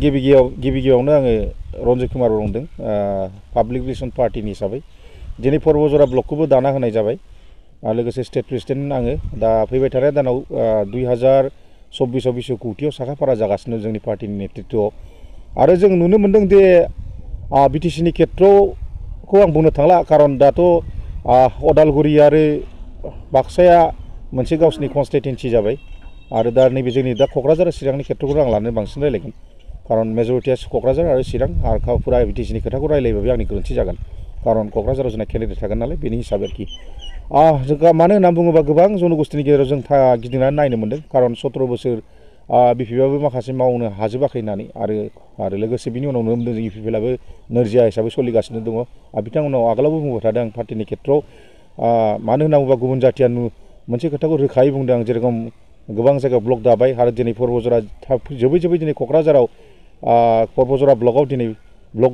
गिबियावनो आङो रन्जित कुमार बुंदों पाब्लिक रिलेशन पार्टीनि हिसाबै दिनै पर्बजरा ब्लकखौबो दाना होनाय जाबाय आरो लोगोसे स्टेट प्रेसिडेन्ट आङो दा फैबाय थानाय दानाव 2024 बिसु कौटियाव साखाफारा जागासिनो जोंनि पार्टीनि नेतृत्वआव आरो जों नुनो मोनदों दे बिटिसिनि खेत्रखौ आं बुंनो थांला खारन दाथ' अदालगुरि आरो बाक्साया मोनसे गावसिनि कन्स्टिटुएन्सि जाबाय आरो दा नैबे जोंनि दा क'क्राझार चिरांनि खेत्रखौ आं लानो बांसिन रायलायगोन खारन मेजरिटिया क'क्राझार आरो चिरां आरो फुरा बिटिसिनि खोथाखौ रायलायबाबो आंनि गोरोन्थि जागोन खारन क'क्राझाराव जोंना केन्डिडेट थागोन नालाय बेनि हिसाबै आरोखि जों मानो होनना बुङोबा गोबां जनगोष्ठीनि गेजेराव जों गिदिंनानै नायनो मोनदों खारन 17 बोसोर बिपिएफआबो माखासे मावनो हाजोबाखै होननानै आरो लोगोसे बिनि उनाव नुनो मोनदों इपिएफएलआबो नोरजिया हिसाबै सोलिगासिनो दङ बिथांमोनाव आगोलावबो बुंबाय थादों आं पार्टीनि खेत्रआव मानो होनना बुङोबा गुबुन जाथिया मोनसे खोथाखौ रोखायै बुंदों आं जेरेखम गोबां जायगायाव ब्लक दाबाय आरो दिनै पर्बजरा जोबै दिनै क'क्राझाराव पर्बजरा ब्लकआव दिनै ब्लक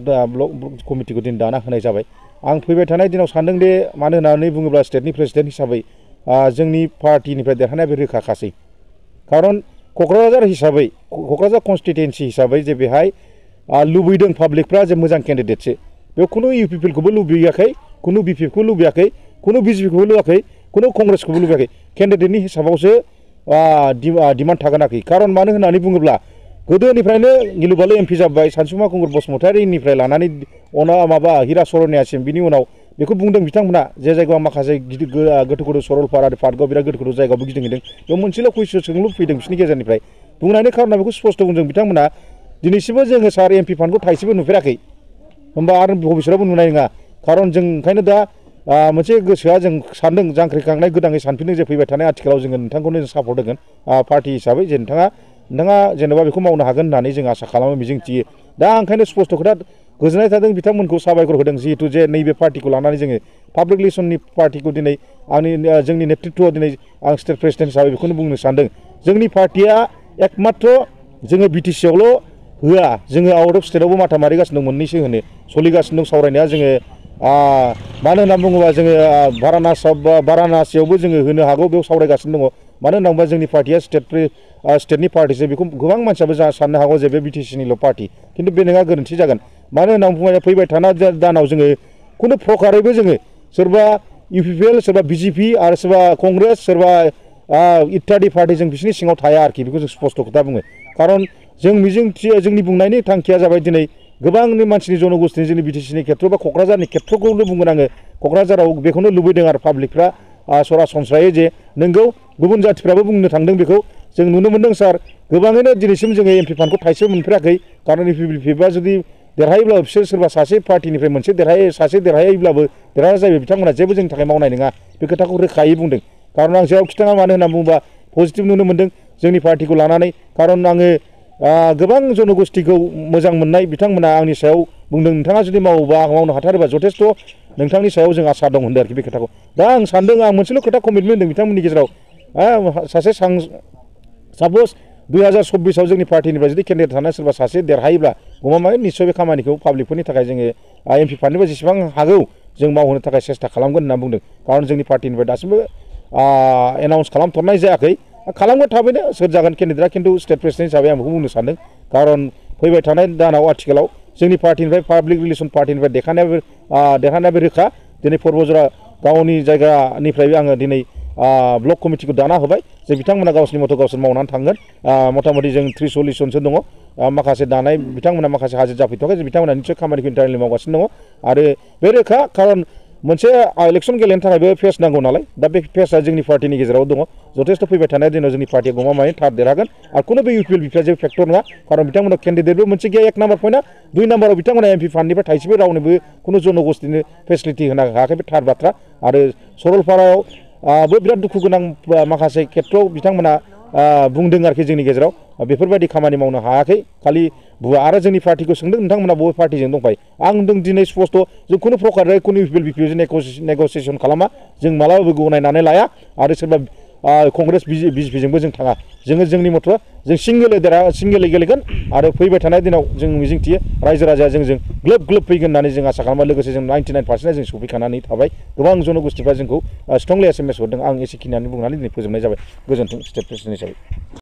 कमिटिखौ दिनै दाना होनाय जाबाय आं फैबाय थानाय दिनाव सानदों दे मानो होननानै बुङोब्ला स्टेटनि प्रेसिडेन्ट हिसाबै जोंनि पार्टीनिफ्राय देरहानाया बे रोखाखासै खारन क'क्राझार हिसाबै क'क्राझार कन्स्टिटुएन्सि हिसाबै जे बेहाय लुबैदों पाब्लिकफ्रा जे मोजां केन्डिडेटसो बेयाव खुनु इउपिपिएलखौबो लुबैयाखै खुनु बिपिएफखौ लुबैयाखै खुनु बिजेपिखौबो लुबैयाखै खुनु कंग्रेसखौबो लुबैयाखै केन्डिडेटनि हिसाबावसो डिमान्ड थागोन आरोखि खारन मानो होननानै बुङोब्ला गोदोनिफ्रायनो गिलुबालु एमपि जाबाय सानसुमा कुंगुर बसुमतारिनिफ्राय लानानै हिरा सरनियासिम बिनि उनाव बेखौ बुंदों बिथांमोना जे जायगायाव माखासे गोथौ सरलपारा आरो पार्कआव बिराद गोथौ जायगायावबो गिदिंहैदों बेयाव मोनसेल' कुइसन सोंलु फैदों बिसोरनि गेजेरनिफ्राय बुंनायनि खारना बेखौ स्पष्ट बुंदों बिथांमोना दिनैसिमबो जोङो सार एमपि फान्डखौ थाइसेबो नुफेराखै होमबा आरो भबिष्यतआवबो नुनाय नङा खारन जों ओंखायनो दा मोनसे गोसोआ जों सानदों जांख्रिखांनाय गोदानै सानफिनदों जे फैबाय थानाय आथिखालाव जोङो नोंथांखौनो जों सापर्ट होगोन पार्टी हिसाबै जे नोंथाङा जेनेबा बेखौ मावनो हागोन होननानै जों आसा खालामो मिजिंथियो दा ओंखायनो स्पष्ट खोथा गोजोननाय थादों बिथांमोनखौ साबायखर होदों जिहेतु जे नैबे पार्टीखौ लानानै जोङो पाब्लिक रिलेशननि पार्टीखौ दिनै जोंनि नेतृत्वआव दिनै आं स्टेट प्रेसिडेन्ट हिसाबै बेखौनो बुंनो सानदों जोंनि पार्टीया एकमात्र जोङो बिटिसिआवल' होआ जोङो आउट अफ स्टेटआवबो माथा मारिगासिनो दं मोननैसो होनो सोलिगासिनो दं सावरायनाया जोङो मानो होनना बुङोबा जोङो बारानासियावबो जोङो होनो हागौ बेयाव सावरायगासिनो दङ मानो होनना बुङोबा जोंनि पार्टीया स्टेटनि पार्टीसो बेखौ गोबां मानसियाबो साननो हागौ जे बे बिटिसिनिल' पार्टी खिन्थु बे नङा गोरोन्थि जागोन मानो होनना बुङोबा फैबाय थानाय दानाव जोङो खुनु प्रकारैबो जोङो सोरबा इउपिपिएल सोरबा बिजेपि आरो सोरबा कंग्रेस सोरबा इत्यादि पार्टी जों बिसोरनि सिङाव थाया आरोखि बेखौ जों स्पष्ट खोथा बुङो खारन जों मिजिंथियो जोंनि बुंनायनि थांखिया जाबाय दिनै गोबांनि मानसिनि जनगोष्ठीनि जोंनि बिटिसिनि खेत्र बा क'क्राझारनि खेत्रखौनो बुंगोन आङो क'क्राझाराव बेखौनो लुबैदों आरो पाब्लिकफ्रा सरासनस्रायै जे नोंगौ गुबुन जाथिफ्राबो बुंनो थांदों बेखौ जों नुनो मोनदों सार गोबाङैनो दिनैसिम जोङो एमपि फान्डखौ थाइसेबो मोनफेराखै खारन इउपिपिएफआ जुदि देरहायोब्ला बिसोर सोरबा सासे पार्टीनिफ्राय मोनसे देरहायोब्लाबो देरहाया जायो बिथांमोना जेबो जोंनि थाखाय मावनाय नङा बे खोथाखौ रोखायै बुंदों खारन आं जेराव खिथाङा मानो होनना बुङोबा पजिटिभ नुनो मोनदों जोंनि पार्टीखौ लानानै खारन आङो गोबां जनगोष्ठीखौ मोजां मोननाय बिथांमोना आंनि सायाव बुंदों नोंथाङा जुदि मावोबा मावनो हाथारोबा जथेस्थ' नोंथांनि सायाव जों आसा दं होनदों आरोखि बे खोथाखौ दा आं सानदों आं मोनसेल' खोथा कमिटमेन्ट होदों बिथांमोननि गेजेराव सासे साप'ज 2024आव जोंनि पार्टीनिफ्राय जुदि केन्डिडेट थानाय सोरबा सासे देरहायोब्ला गमामायै निस्सय बे खामानिखौ पाब्लिकफोरनि थाखाय जोङो एमपि फान्डनिफ्राय जेसेबां हागौ जों मावहोनो थाखाय सेस्था खालामगोन होनना बुंदों खारन जोंनि पार्टीनिफ्राय दासिमबो एनाउन्स खालामथ'नाय जायाखै खालामगोन थाबैनो सोर जागोन केन्डिडेटआ खिन्थु स्टेट प्रेसिडेन्ट हिसाबै आं बेखौ बुंनो सानदों खारन फैबाय थानाय दानाव आथिखालाव जोंनि पार्टीनिफ्राय पाब्लिक रिलेशन पार्टीनिफ्राय देरहानायाबो रोखा दिनै पर्बजरा गावनि जायगानिफ्राय आङो दिनै ब्लक कमिटिखौ दाना होबाय जे बिथांमोना गावसोरनि मथ' गावसोर मावनानै थांगोन मथा मथि जों 30-40 जनसो दङ माखासे दानाय बिथांमोना माखासे हाजिर जाफैथ'वाखै बिथांमोना निस्सय खामानिखौ इन्टारनेलि मावगासिनो दङ आरो बे रोखा खारन मोनसे इलेक्सन गेलेनो थाखायबो फेस नांगौ नालाय दा बे फेसआ जोंनि पार्टीनि गेजेराव दङ जथेस्थ' फैबाय थानाय दिनाव जोंनि पार्टीया गमामायै थार देरहागोन आरो खुनु बे इउपिएल बिफाया जेबो फेक्टर नङा खारन बिथांमोना केन्डिडेटबो मोनसे गैया 1 नाम्बार पइन्टआ 2 नाम्बाराव बिथांमोना एमपि फान्डनिफ्राय थाइसेबो रावनोबो खुनु जनगोष्ठीनो फेसिलिटि होनो हायाखै बे थार बाथ्रा आरो सरलपारायावबो बिराद दुखु गोनां माखासे खेत्रआव बिथांमोना बुंदों आरोखि जोंनि गेजेराव बेफोरबायदि खामानि मावनो हायाखै खालि बुवा आरो जोंनि पार्टीखौ सोंदों नोंथांमोना बबे पार्टीजों दंफायो आं होनदों दिनै स्पष्ट जों खुनु प्रकारै खुनु इउपिएल बिपिएफजों नेगसिएसन खालामा जों मालाबाबो गनायनानै लाया आरो सोरबा कंग्रेस बिजेपिजोंबो जों थाङा जोङो जोंनि मथ'आ जों सिंगेलै गेलेगोन आरो फैबाय थानाय दिनाव जों मिजिंथियो रायजो राजाया जोंजों ग्लोब फैगोन होननानै जों आसा खालामो लोगोसे जों 99% जों सफैखानानै थाबाय गोबां जनगोष्ठीफ्रा जोंखौ स्ट्रंलि एसएमएस हरदों आं एसेखिनियानो बुंनानै दिनै फोजोबनाय जाबाय गोजोन्थों स्टेट प्रेसिडेन्ट हिसाबै